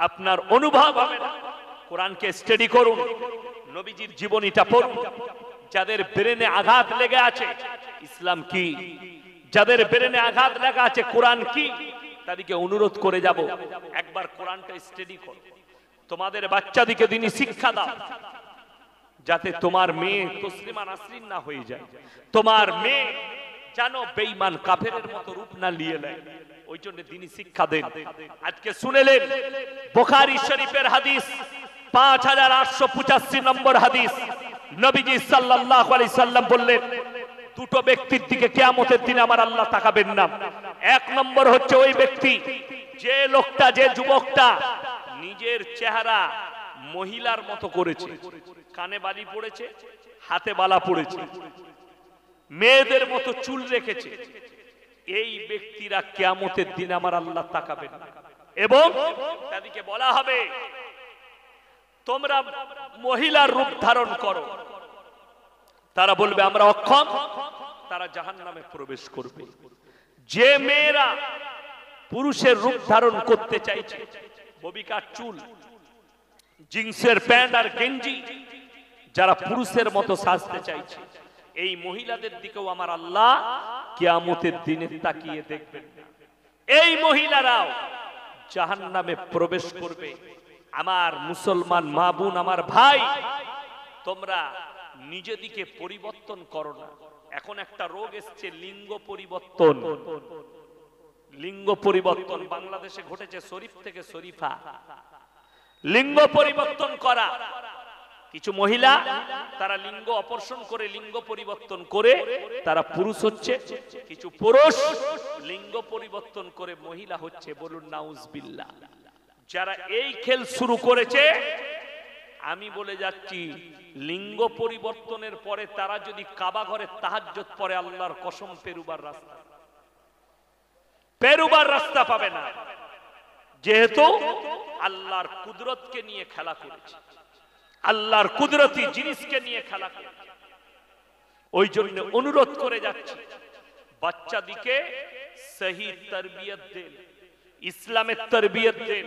আপনার অনুভব হবে না। কোরআনকে স্টাডি করুন, নবীজির জীবনীটা পড়ুন। যাদের ব্রেনে আঘাত লেগে আছে ইসলাম কি, যাদের ব্রেনে আঘাত লেগে আছে কোরআন কি, তাদেরকে অনুরোধ করে যাব একবার কোরআনটা স্টাডি করো। তোমাদের বাচ্চাদেরকে দিনই শিক্ষা দাও, যাতে তোমার মেয়ে তসলিমা নাসরিন না হয়ে যায়, তোমার মেয়ে যেন বেঈমান কাফেরের মতো রূপ না নিয়ে নেয়। ওই জন্য দিনই শিক্ষা দেন। আজকে শুনেলেন বুখারী শরীফের হাদিস 5885 নম্বর হাদিস। নবীজি সাল্লাল্লাহু আলাইহি সাল্লাম বললেন, দুটো ব্যক্তির দিকে কিয়ামতের দিনে আমার আল্লাহ তাকাবেন না। এক নম্বর হচ্ছে ওই ব্যক্তি, যে লোকটা, যে যুবকটা নিজের চেহারা মহিলার মতো করেছে, কানে বালি পড়েছে, হাতে বালা পড়েছে, মেয়েদের মতো চুল রেখেছে, এই ব্যক্তিরা কিয়ামতের দিন আমার আল্লাহ তাকাবেন না। এবং তাদেরকে বলা হবে তোমরা মহিলার রূপ ধারণ করো। তারা বলবে আমরা অক্ষম, তারা জাহান্নামে প্রবেশ করবে। যে মেয়েরা পুরুষের রূপ ধারণ করতে চাইছে, ববিকার চুল, জিন্সের প্যান্ট আর গেঞ্জি, যারা পুরুষের মতো সাজতে চাইছে, এই মহিলাদের দিকেও আমার আল্লাহ কিয়ামতের দিনে তাকিয়ে দেখবেন। এই মহিলারাও জাহান্নামে প্রবেশ করবে। আমার মুসলমান মা বোন, আমার ভাই, তোমরা নিজেদিকে পরিবর্তন করো না। এখন একটা রোগ এসছে লিঙ্গ পরিবর্তন। লিঙ্গ পরিবর্তন বাংলাদেশে ঘটেছে, শরীফ থেকে শরীফা। লিঙ্গ পরিবর্তন করা, কিছু মহিলা তারা লিঙ্গ অপারেশন করে, লিঙ্গ পরিবর্তন করে তারা পুরুষ হচ্ছে, কিছু পুরুষ লিঙ্গ পরিবর্তন করে মহিলা হচ্ছে। বলুন নাউজুবিল্লাহ। যারা এই খেল শুরু করেছে, আমি বলে যাচ্ছি, লিঙ্গ পরিবর্তনের পরে তারা যদি কাবা ঘরে তাহাজ্জুদ পড়ে, আল্লাহর কসম পেরুবার রাস্তা পাবে না। যেহেতু আল্লাহর কুদরতকে নিয়ে খেলা করেছে, আল্লাহর কুদরতি জিনিসকে নিয়ে খেলা করেছে। ওই জন্য অনুরোধ করে যাচ্ছি, বাচ্চাদিকে সহি তরবিয়ত দেন, ইসলামের তরবিয়ত দেন,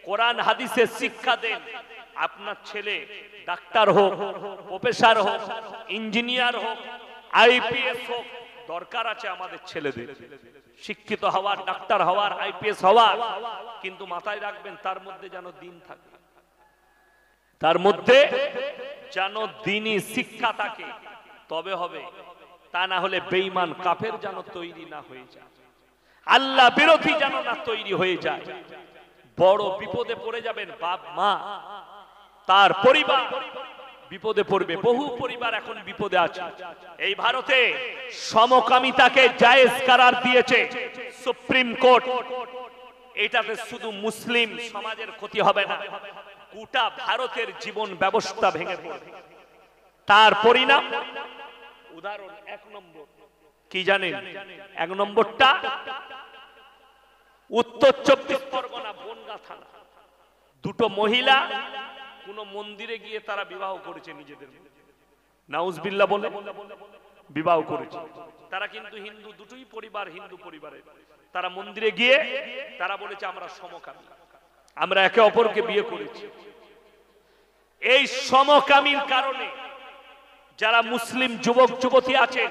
কোরআন হাদিসের শিক্ষা দেন। আপনার ছেলে ডাক্তার হোক, প্রফেসর হোক, ইঞ্জিনিয়ার হোক, আইপিএস হোক, দরকার আছে আমাদের ছেলেদের শিক্ষিত হওয়ার, ডাক্তার হওয়ার, আইপিএস হওয়ার। কিন্তু মাথায় রাখবেন, তার মধ্যে যেন দিন থাকে, তার মধ্যে যেন দিনই শিক্ষা থাকে, তবে হবে। তা না হলে বেঈমান কাফের যেন তৈরি না হয়ে যায়, আল্লাহ বিরোধী যেন না তৈরি হয়ে যায়। বড় বিপদে পড়ে যাবেন বাপ মা, তার পরিবার বিপদে পড়বে। বহু পরিবার এখন বিপদে আছে। এই ভারতে সমকামিতাকে জায়েজ করার দিয়েছে সুপ্রিম কোর্ট। এটাতে শুধু মুসলিম সমাজের ক্ষতি হবে না, গোটা ভারতের জীবন ব্যবস্থা ভেঙে পড়বে। তার পরিণাম, উদাহরণ এক নম্বর কি জানেন? এক নম্বরটা উত্তর 24 পরগনা বনগাঁ থানা। দুটো মহিলা কোন মন্দিরে গিয়ে তারা বিবাহ করেছে, নিজেদের নাউজুবিল্লাহ বলে বিবাহ করেছে। তারা কিন্তু হিন্দু, দুটোই পরিবার হিন্দু পরিবারের। তারা মন্দিরে গিয়ে তারা বলেছে আমরা সমকামী, আমরা একে অপরকে বিয়ে করেছি। এই সমকামীর কারণে যারা মুসলিম যুবক যুবতী আছেন,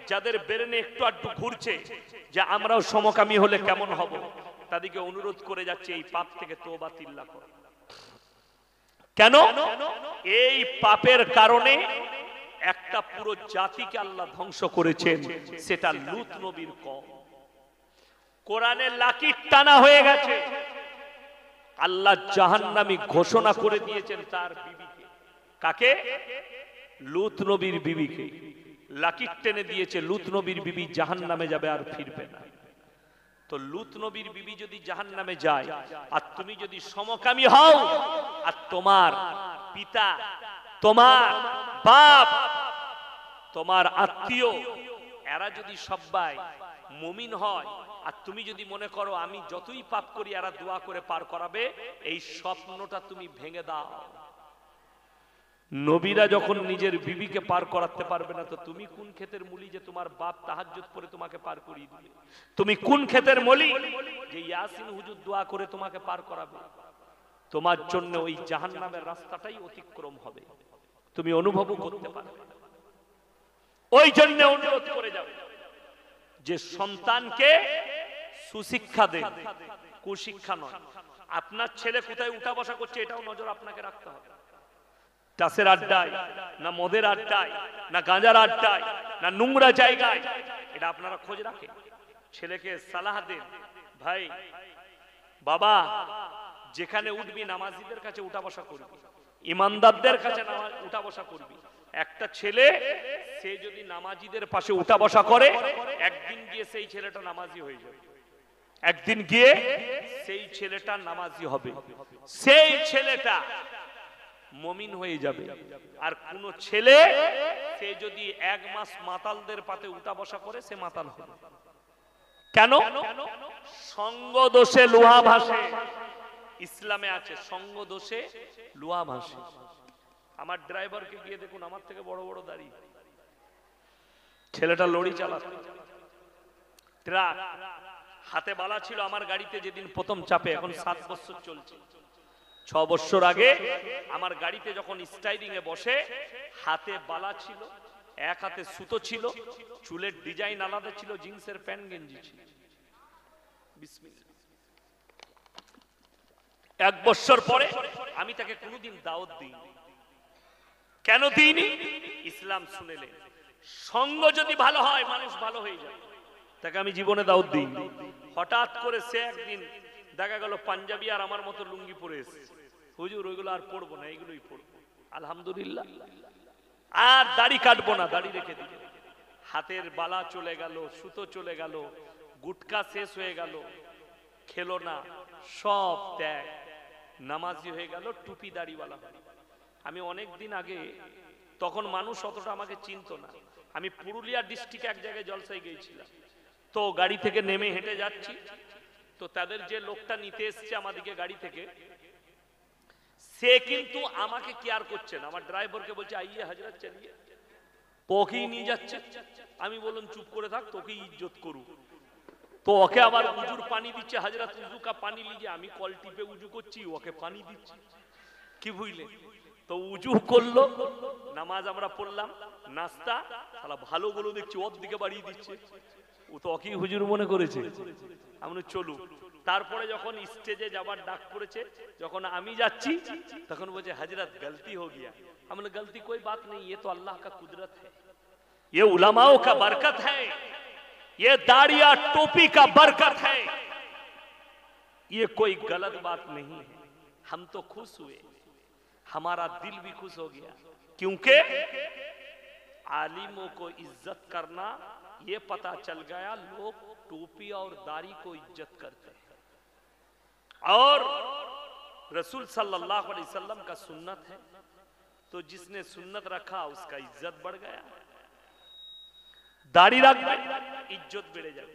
যাদের ব্রেনে একটু আধটু ঘুরছে যে আমরাও সমকামী হলে কেমন হব, তাদেরকে অনুরোধ করে যাচ্ছে এই পাপ থেকে তওবা তিল্লা করো। কেন? এই পাপের কারণে একটা পুরো জাতিকে আল্লাহ ধ্বংস করেছেন, সেটা লূত নবীর কওম। কোরআনে লাকির টানা হয়ে গেছে। আল্লাহ জাহান্নামী ঘোষণা করে দিয়েছেন তার বিবিকে। কাকে? লূত নবীর বিবিকে লাকির টেনে দিয়েছে। লূত নবীর বিবি জাহান্নামে যাবে, আর ফিরবে না। তো লূত নবীর বিবি যদি জাহান্নামে যায়, আর তুমি যদি সমকামী হও, আর তোমার পিতা, তোমার বাপ, তোমার আত্মীয়, এরা যদি সবাই মুমিন হয়, আর তুমি যদি মনে করো আমি যতই পাপ করি এরা দোয়া করে পার করাবে, এই স্বপ্নটা তুমি ভেঙে দাও। নবীরা যখন নিজের বিবিকে পার করাতে পারবে না, তো তুমি কোন ক্ষেতের মুলি যে তোমার বাপ তাহাজ্জুদ পড়ে তোমাকে পার করিয়ে দিবে? তুমি কোন ক্ষেতের মুলি যে ইয়াসিন হুজুর দোয়া করে তোমাকে পার করাবে? তোমার জন্য ওই জাহান্নামের রাস্তাটাই অতিক্রম হবে, তুমি অনুভব করতে পারবে। ওই জন্য অনুরোধ করে যাবে যে সন্তানকে সুশিক্ষা দেন, কুশিক্ষা নয়। আপনার ছেলে কোথায় উঠা বসা করছে এটাও নজর আপনাকে রাখতে হবে। টাসের আড্ডায়, না মদের আড্ডায়, না গাঁজার আড্ডায়, না নোংরা জায়গায়, এটা আপনারা খোঁজ রাখেন। ছেলেকে সালাহ দেন, ভাই বাবা যেখানে উঠবি নামাজিদের কাছে উঠা বসা করবি, ইমানদারদের কাছে উঠা বসা করবি। একটা ছেলে সে যদি নামাজিদের পাশে উঠা বসা করে, একদিন গিয়ে সেই ছেলেটা নামাজি হয়ে যাবে, একদিন গিয়ে সেই ছেলেটা নামাজি হবে, সেই ছেলেটা মুমিন হয়ে যাবে। আর কোন ছেলে সে যদি এক মাস মাতালদের পাতে উঠা বসা করে, সে মাতাল হবে। কেন? সঙ্গ দোষে লোহা ভাসে, ইসলামে আছে সঙ্গ দোষে লোহা ভাসে। আমার ড্রাইভারকে গিয়ে দেখুন, আমার থেকে বড় বড় দাড়ি, ছেলেটা লরি চালাতো, ট্রাক, হাতে বালা ছিল। আমার গাড়িতে যেদিন প্রথম চাপে, এখন 7 বছর চলছে, 6 বছর আগে আমার গাড়িতে যখন স্টাইরিং এ বসে, হাতে বালা ছিল, এক হাতে সুতো ছিল, চুলের ডিজাইন আলাদা ছিল, জিন্সের প্যান্ট গেঞ্জি ছিল। বিসমিল্লাহ। 1 বছর পরে আমি তাকে কোনোদিন দাওয়াত দিইনি। কেন দিইনি? ইসলাম শুনেলে সঙ্গ যদি ভালো হয় মানুষ ভালো হয়ে যায়, তাকে আমি জীবনে দাওয়াত দিইনি। হঠাৎ করে সে একদিন দেখা গেল পাঞ্জাবি আর আমার মতো লুঙ্গি পরে এসেছে, হুজুর ওইগুলো আর পড়বো না, এইগুলোই পড়বো, আলহামদুলিল্লাহ, আর দাড়ি কাটবো না, দাড়ি রেখে দিল। হাতের বালা চলে গেল, সুতো চলে গেল, গুটকা শেষ হয়ে গেল, খেলো না, সব ত্যাগ, নামাজি হয়ে গেল, টুপি দাড়িওয়ালা হলো। আমি অনেক দিন আগে, তখন মানুষ অতটা আমাকে চিনতো না, আমি পুরুলিয়া ডিস্ট্রিক্টে এক জায়গায় জলসায় গিয়েছিলাম। তো গাড়ি থেকে নেমে হেঁটে যাচ্ছি, তো তাদের যে লোকটা নিতে এসছে আমাদেরকে গাড়ি থেকে, সে কিন্তু আমাকে কেয়ার করছে না, আমার ড্রাইভারকে বলছে আইয়ে হযরত চলিয়ে, তোকেই নিয়ে যাচ্ছে। আমি বললাম চুপ করে থাক, তোকেই ইজ্জত করু। তো ওকে আবার উজুর পানি দিচ্ছে, হযরত উজু কা পানি লিজিয়ে। আমি কল টিপে উজু করছি, ওকে পানি দিচ্ছি, কি বুঝলে? তো উজু করলো, নামাজ আমরা পড়লাম, নাস্তা, শালা ভালো গুলো দেখছি ওর দিকে বাড়িয়ে দিচ্ছে, ও তো ওকেই হুজুর মনে করেছে। আমরা চলু। তারপরে যখন স্টেজে যাবার ডাক পড়েছে, যখন আমি যাচ্ছি, তখন বলছে হযরত গলতি हो गया। हमने गलती कोई बात नहीं, ये तो अल्लाह का कुदरत है, ये उलमाओं का बरकत है, ये दाढ़िया टोपी का बरकत है, ये कोई गलत बात नहीं है। हम तो खुश हुए, हमारा दिल भी खुश हो गया, क्योंकि आलिमों को इज्जत करना ये पता चल गया, लोग टोपी और दाढ़ी को इज्जत करते हैं। और रसूल सल्लल्लाहु अलैहि वसल्लम का सुन्नत है, तो जिसने सुन्नत रखा उसका इज्जत बढ़ गया। दाढ़ी रख इज्जत बेड़े जाए।